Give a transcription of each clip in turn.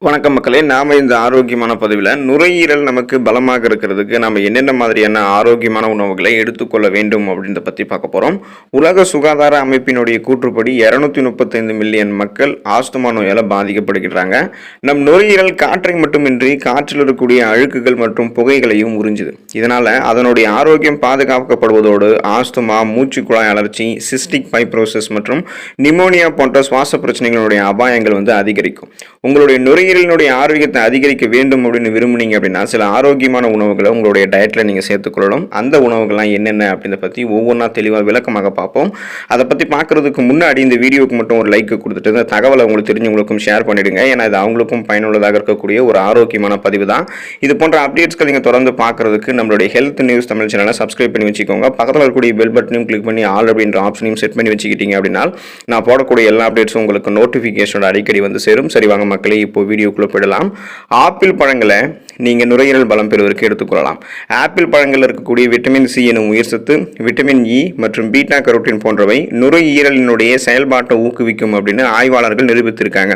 வணக்கம் மக்களே, நாம இந்த ஆரோக்கியமான பதிவில் நுரையீரல் நமக்கு பலமாக இருக்கிறதுக்கு நம்ம என்னென்ன மாதிரியான ஆரோக்கியமான உணவுகளை எடுத்துக்கொள்ள வேண்டும் அப்படின்றத பற்றி பார்க்க போகிறோம். உலக சுகாதார அமைப்பினுடைய கூற்றுப்படி 235 மில்லியன் மக்கள் ஆஸ்துமா நோயால் பாதிக்கப்படுகிறாங்க. நம் நுரையீரல் காற்றை மட்டுமின்றி காற்றில் இருக்கக்கூடிய அழுக்குகள் மற்றும் புகைகளையும் உறிஞ்சுது. இதனால் அதனுடைய ஆரோக்கியம் பாதுகாக்கப்படுவதோடு ஆஸ்துமா, மூச்சு குழாய் அழற்சி, சிஸ்டிக் ஃபைப்ரோசிஸ் மற்றும் நிமோனியா போன்ற சுவாச பிரச்சனைகளுடைய அபாயங்கள் அதிகரிக்கும். உங்களுடைய நுரையீரலினுடைய ஆரோக்கியத்தை அதிகரிக்க வேண்டும் அப்படின்னு விரும்புனீங்க அப்படின்னா சில ஆரோக்கியமான உணவுகளை உங்களுடைய டயட்டில் நீங்கள் சேர்த்துக்கொள்ளணும். அந்த உணவுகள்லாம் என்னென்ன அப்படின்றத பற்றி ஒவ்வொன்றா தெளிவாக விளக்கமாக பார்ப்போம். அதை பற்றி பார்க்குறதுக்கு முன்னாடி இந்த வீடியோவுக்கு மட்டும் ஒரு லைக் கொடுத்துட்டு இந்த தகவலை உங்களுக்கு தெரிஞ்சவங்களுக்கும் ஷேர் பண்ணிவிடுங்க. ஏன்னா இது அவங்களுக்கும் பயனுள்ளதாக இருக்கக்கூடிய ஒரு ஆரோக்கியமான பதிவு தான். இது போன்ற அப்டேட்ஸ்கள் நீங்கள் தொடர்ந்து பார்க்குறதுக்கு நம்மளுடைய ஹெல்த் நியூஸ் தமிழ் சேனலை சப்ஸ்கிரைப் பண்ணி வச்சுக்கோங்க. பக்கத்தில் இருக்கக்கூடிய பெல் பட்டனையும் கிளிக் பண்ணி ஆல் அப்படின்ற ஆப்ஷனையும் செட் பண்ணி வச்சுக்கிட்டீங்க அப்படின்னா நான் போடக்கூடிய எல்லா அப்டேட்ஸும் உங்களுக்கு நோட்டிஃபிகேஷனோட அடிக்கடி சேரும். சரி வாங்க மக்களே, இப்போ வீடியோக்குள்ள போயிடலாம். ஆப்பிள் பழங்களை நீங்கள் நுரையீரல் பலம் பெறுவதற்கு எடுத்துக்கொள்ளலாம். ஆப்பிள் பழங்களில் இருக்கக்கூடிய விட்டமின் சி எனும் உயிர் சத்து, விட்டமின் இ மற்றும் பீட்டா கரோட்டின் போன்றவை நுரையீரலினுடைய செயல்பாட்டை ஊக்குவிக்கும் அப்படின்னு ஆய்வாளர்கள் நிரூபித்திருக்காங்க.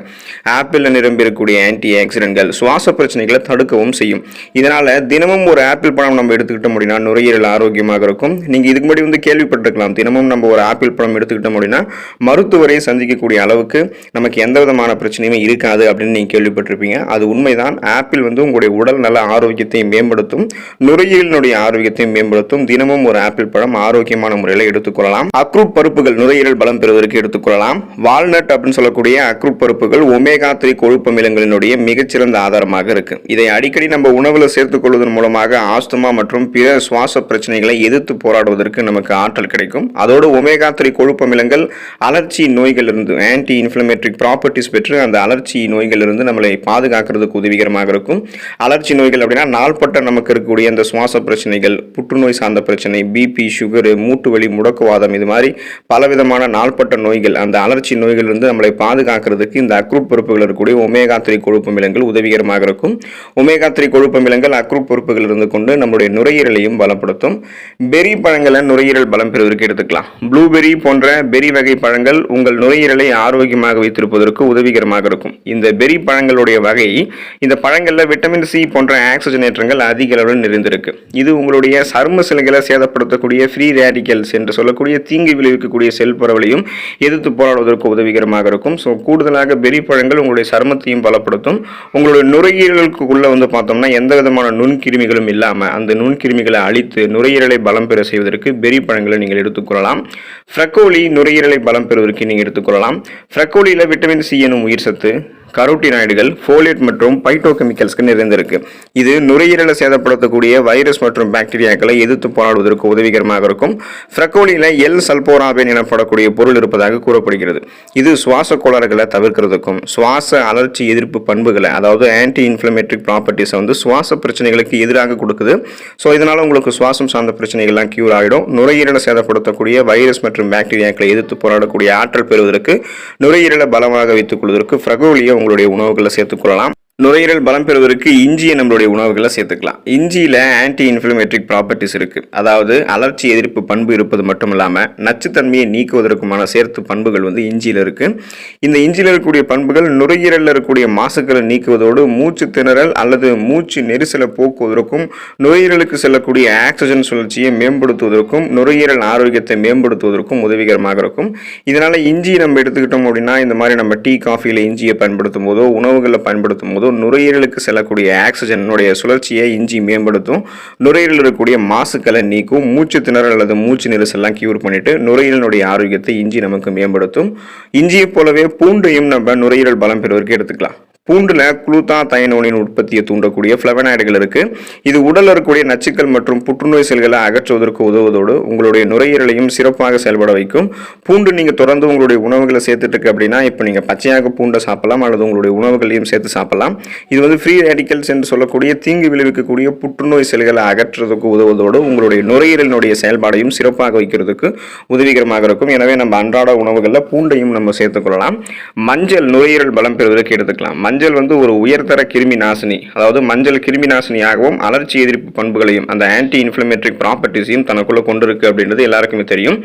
ஆப்பிளில் நிரம்பியிருக்கக்கூடிய ஆன்டி ஆக்சிடென்ட்கள் சுவாச பிரச்சனைகளை தடுக்கவும் செய்யும். இதனால் தினமும் ஒரு ஆப்பிள் பழம் நம்ம எடுத்துக்கிட்ட அப்படின்னா நுரையீரல் ஆரோக்கியமாக இருக்கும். நீங்கள் இதுக்கு முன்னாடி கேள்விப்பட்டிருக்கலாம், தினமும் நம்ம ஒரு ஆப்பிள் பழம் எடுத்துக்கிட்டோம் அப்படின்னா மருத்துவரை சந்திக்கக்கூடிய அளவுக்கு நமக்கு எந்த விதமான பிரச்சனையுமே இருக்காது அப்படின்னு நீங்கள் கேள்விப்பட்டிருப்பீங்க. அது உண்மைதான். ஆப்பிள் உங்களுடைய உடல் நல்ல ஆரோக்கியத்தை மேம்படுத்தும், நுரையீரலினுடைய ஆரோக்கியத்தை மேம்படுத்தும். தினமும் ஒரு ஆப்பிள் பழம் ஆரோக்கியமான முறையில் எடுத்துக்கொள்ளலாம். அக்ரூட் பருப்புகள் நுரையீரல் பலம் பெறுவதற்கு எடுத்துக்கொள்ளலாம். வால்நட் அப்படின்னு சொல்லக்கூடிய அக்ரூட் பருப்புகள் ஒமேகா 3 கொழுப்பு அமிலங்களினுடைய மிகச்சிறந்த ஆதாரமாக இருக்கு. இதை அடிக்கடி நம்ம உணவுல சேர்த்துக் கொள்வதன் மூலமாக ஆஸ்துமா மற்றும் பிற சுவாச பிரச்சனைகளை எதிர்த்து போராடுவதற்கு நமக்கு ஆற்றல் கிடைக்கும். அதோடு ஒமேகா 3 கொழுப்பு அமிலங்கள் அலர்ச்சி நோய்கள் இருந்து ஆன்டி இன்ஃப்ளமேட்டரி ப்ராப்பர்ட்டிஸ் பெற்று அந்த அலர்ச்சி நோய்கள் இருந்து நம்மளை பாதுகாக்கிறதுக்கு உதவிகரமாக இருக்கும். அலர்ச்சி நோய்கள் அப்படின்னா நாள்பட்ட நமக்கு இருக்கக்கூடிய அந்த சுவாச பிரச்சனைகள், புற்றுநோய் சார்ந்த பிரச்சனை, பிபி, சுகரு, மூட்டு வலி, முடக்குவாதம், இது மாதிரி பலவிதமான நாள்பட்ட நோய்கள், அந்த அலர்ச்சி நோய்கள் இருந்து நம்மளை பாதுகாக்கிறதுக்கு இந்த அக்ரூட் பருப்புகள் இருக்கக்கூடிய ஒமேகா 3 கொழுப்பு அமிலங்கள் உதவிகரமாக இருக்கும். ஒமேகா 3 கொழுப்பு அமிலங்கள் அக்ரூட் பருப்புகள் இருந்து கொண்டு நம்முடைய நுரையீரலையும் பலப்படுத்தும். பெரி பழங்களை நுரையீரல் பலம் பெறுவதற்கு எடுத்துக்கலாம். ப்ளூபெரி போன்ற பெரி வகை பழங்கள் உங்கள் நுரையீரலை ஆரோக்கியமாக வைத்திருப்பதற்கு உதவிகரமாக இருக்கும். இந்த பெரி பழங்களுடைய வகை, இந்த பழங்களில் விட்டமின் சி போன்ற ஆக்சிஜனேற்றங்கள் அதிக அளவில் நிறைந்திருக்கு. இது உங்களுடைய சரும செல்களை சேதப்படுத்தக்கூடிய ஃப்ரீ ரேடிக்கல்ஸ் என்று சொல்லக்கூடிய தீங்கு விளைவிக்கக்கூடிய செல் பரவலையும் எதிர்த்து போராடுவதற்கு உதவிகரமாக இருக்கும். ஸோ கூடுதலாக பெரி பழங்கள் உங்களுடைய சருமத்தையும் பலப்படுத்தும். உங்களுடைய நுரையீரலுக்குள்ள பார்த்தோம்னா எந்த விதமான நுண்கிருமிகளும் இல்லாமல் அந்த நுண்கிருமிகளை அழித்து நுரையீரலை பலம் பெற செய்வதற்கு பெரி பழங்களை நீங்கள் எடுத்துக்கொள்ளலாம். ஃப்ரக்கோலி நுரையீரலை பலம் பெறுவதற்கு நீங்கள் எடுத்துக்கொள்ளலாம். ஃப்ரக்கோலியில் விட்டமின் சி எனும் உயிர் சத்து, கரோட்டினாய்டுகள், ஃபோலேட் மற்றும் பைட்டோகெமிக்கல்ஸ்க்கு நிறைந்திருக்கு. இது நுரையீரலை சேதப்படுத்தக்கூடிய வைரஸ் மற்றும் பாக்டீரியாக்களை எதிர்த்து போராடுவதற்கு உதவிகரமாக இருக்கும். ஃப்ரக்கோலியில் எல் சல்போராபேன் எனப்படக்கூடிய பொருள் இருப்பதாக கூறப்படுகிறது. இது சுவாச கோளாறுகளை தவிர்க்கிறதுக்கும் சுவாச அலர்ச்சி எதிர்ப்பு பண்புகளை, அதாவது ஆன்டி இன்ஃப்ளமேட்டரி ப்ராப்பர்ட்டிஸை சுவாச பிரச்சனைகளுக்கு எதிராக கொடுக்குது. ஸோ இதனால் உங்களுக்கு சுவாசம் சார்ந்த பிரச்சனைகள்லாம் கியூர் ஆகிடும். நுரையீரலை சேதப்படுத்தக்கூடிய வைரஸ் மற்றும் பாக்டீரியாக்களை எதிர்த்து போராடக்கூடிய ஆற்றல் பெறுவதற்கு, நுரையீரலை பலமாக வைத்துக் கொள்வதற்கு ஃப்ரக்கோலியை உங்களுடைய உணவுகளை சேர்த்துக்கொள்ளலாம். நுரையீரல் பலம் பெறுவதற்கு இஞ்சியை நம்மளுடைய உணவுகளை சேர்த்துக்கலாம். இஞ்சியில் ஆன்டி இன்ஃப்ளமேட்டரிக் ப்ராப்பர்ட்டிஸ் இருக்குது. அதாவது அலர்ச்சி எதிர்ப்பு பண்பு இருப்பது மட்டும் இல்லாமல் நச்சுத்தன்மையை நீக்குவதற்குமான சேர்த்து பண்புகள் இஞ்சியில் இருக்குது. இந்த இஞ்சியில் இருக்கக்கூடிய பண்புகள் நுரையீரலில் இருக்கக்கூடிய மாசுக்களை நீக்குவதோடு மூச்சு திணறல் அல்லது மூச்சு நெரிசலை போக்குவதற்கும், நுரையீரலுக்கு செல்லக்கூடிய ஆக்சிஜன் சுழற்சியை மேம்படுத்துவதற்கும், நுரையீரல் ஆரோக்கியத்தை மேம்படுத்துவதற்கும் உதவிகரமாக இருக்கும். இதனால் இஞ்சி நம்ம எடுத்துக்கிட்டோம் அப்படின்னா இந்த மாதிரி நம்ம டீ, காஃபியில் இஞ்சியை பயன்படுத்தும் போதோ உணவுகளில் பயன்படுத்தும் போதோ நுரையீரலுக்கு செல்லக்கூடிய ஆக்சிஜனுடைய சுழற்சியை இஞ்சி மேம்படுத்தும். நுரையீரலில் இருக்கக்கூடிய மாசுக்களை நீக்கும். மூச்சு திணறல் அல்லது மூச்சு நெரிசல்லாம் கியூர் பண்ணிட்டு நுரையீரலுடைய ஆரோக்கியத்தை இஞ்சி நமக்கு மேம்படுத்தும். இஞ்சியை போலவே பூண்டையும் நம்ம நுரையீரல் பலம் பெறுவதற்கு எடுத்துக்கலாம். பூண்டில் குளுத்தாதைனோனின் உற்பத்தியை தூண்டக்கூடிய ஃப்ளவனாய்டுகள் இருக்குது. இது உடலில் இருக்கக்கூடிய நச்சுக்கள் மற்றும் புற்றுநோய் செல்களை அகற்றுவதற்கு உதவுவதோடு உங்களுடைய நுரையீரலையும் சிறப்பாக செயல்பட வைக்கும். பூண்டு நீங்கள் தொடர்ந்து உங்களுடைய உணவுகளை சேர்த்துட்டு அப்படின்னா இப்போ நீங்கள் பச்சையாக பூண்டை சாப்பிடலாம் அல்லது உங்களுடைய உணவுகளையும் சேர்த்து சாப்பிடலாம். இது ஃப்ரீ ரேடிக்கல்ஸ் என்று சொல்லக்கூடிய தீங்கு விளைவிக்கக்கூடிய புற்றுநோய் செல்களை அகற்றுவதற்கு உதவுவதோடு உங்களுடைய நுரையீரலினுடைய செயல்பாடையும் சிறப்பாக வைக்கிறதுக்கு உதவிகரமாக இருக்கும். எனவே நம்ம அன்றாட உணவுகளில் பூண்டையும் நம்ம சேர்த்துக்கொள்ளலாம். மஞ்சள் நுரையீரல் பலம் பெறுவதற்கு எடுத்துக்கலாம். மஞ்சள் வந்து ஒரு உயர்தர கிருமி நாசினி. அதாவது மஞ்சள் கிருமி நாசினியாகவும் அலர்ச்சி எதிர்ப்பு பண்புகளையும் அந்த ஆன்டி இன்ஃப்ளமேட்டரி ப்ராப்பர்ட்டிஸையும் தனக்குள்ள கொண்டிருக்கு அப்படின்றது எல்லாருக்குமே தெரியும்.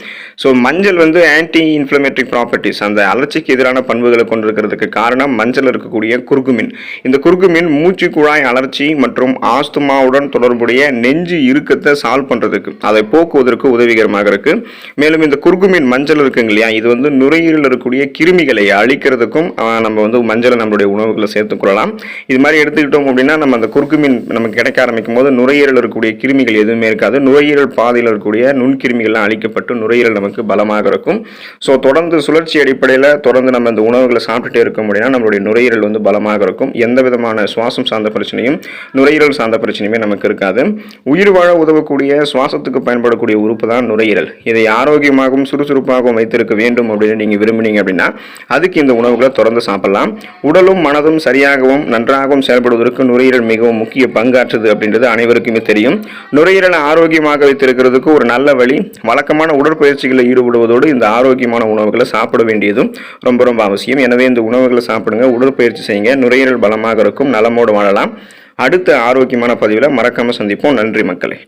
ஸோ மஞ்சள் வந்து ஆன்டி இன்ஃப்ளமேட்டரி ப்ராப்பர்ட்டிஸ் அந்த அலர்ச்சிக்கு எதிரான பண்புகளை கொண்டிருக்கிறதுக்கு காரணம் மஞ்சள் இருக்கக்கூடிய குர்குமின். இந்த குர்குமின் மூச்சு குழாய் அலர்ச்சி மற்றும் ஆஸ்துமாவுடன் தொடர்புடைய நெஞ்சு இறுக்கத்தை சால்வ் பண்றதுக்கு அதை போக்குவதற்கு உதவிகரமாக இருக்கு. மேலும் இந்த குர்குமின் மஞ்சள் இருக்குங்க இல்லையா, இது வந்து நுரையீரல் இருக்கக்கூடிய கிருமிகளை அழிக்கிறதுக்கும் நம்ம வந்து மஞ்சளை நம்மளுடைய உணவுகளை சேர்த்துக்கொள்ளலாம். இது மாதிரி எடுத்துக்கிட்டோம் அப்படின்னா நம்ம அந்த குர்குமின் நமக்கு கிடைக்க ஆரம்பிக்கும் போது நுரையீரல் இருக்கக்கூடிய கிருமிகள் எதுவுமே இருக்காது. நுரையீரல் பாதையில் இருக்கக்கூடிய நுண்கிருமிகள்லாம் அழிக்கப்பட்டு நுரையீரல் நமக்கு பலமாக இருக்கும். ஸோ தொடர்ந்து சுழற்சி அடிப்படையில் தொடர்ந்து நம்ம இந்த உணவுகளை சாப்பிட்டுட்டே இருக்கோம் அப்படின்னா நம்மளுடைய நுரையீரல் வந்து பலமாக இருக்கும். எந்த விதமான சுவாசம் சார்ந்த பிரச்சனையும் நுரையீரல் சார்ந்த பிரச்சனையுமே நமக்கு இருக்காது. உயிர் வாழ உதவக்கூடிய சுவாசத்துக்கு பயன்படக்கூடிய உறுப்பு தான் நுரையீரல். இதை ஆரோக்கியமாகவும் சுறுசுறுப்பாகவும் வைத்திருக்க வேண்டும் அப்படின்னு நீங்க விரும்புனீங்க அப்படின்னா அதுக்கு இந்த உணவுகளை தொடர்ந்து சாப்பிடலாம். உடலும் மனதும் சரியாகவும் நன்றாகவும் செயல்படுவதற்கு நுரையீரல் மிகவும் முக்கிய பங்காற்றுது அப்படின்றது அனைவருக்குமே தெரியும். நுரையீரலை ஆரோக்கியமாக வைத்திருக்கிறதுக்கு ஒரு நல்ல வழி வழக்கமான உடற்பயிற்சிகளில் ஈடுபடுவதோடு இந்த ஆரோக்கியமான உணவுகளை சாப்பிட வேண்டியதும் ரொம்ப ரொம்ப அவசியம். எனவே இந்த உணவுகளை சாப்பிடுங்க, உடற்பயிற்சி செய்யுங்க, நுரையீரல் பலமாக இருக்கும், நலமோடு வாழலாம். அடுத்த ஆரோக்கியமான பதிவில் மறக்காம சந்திப்போம். நன்றி மக்களே.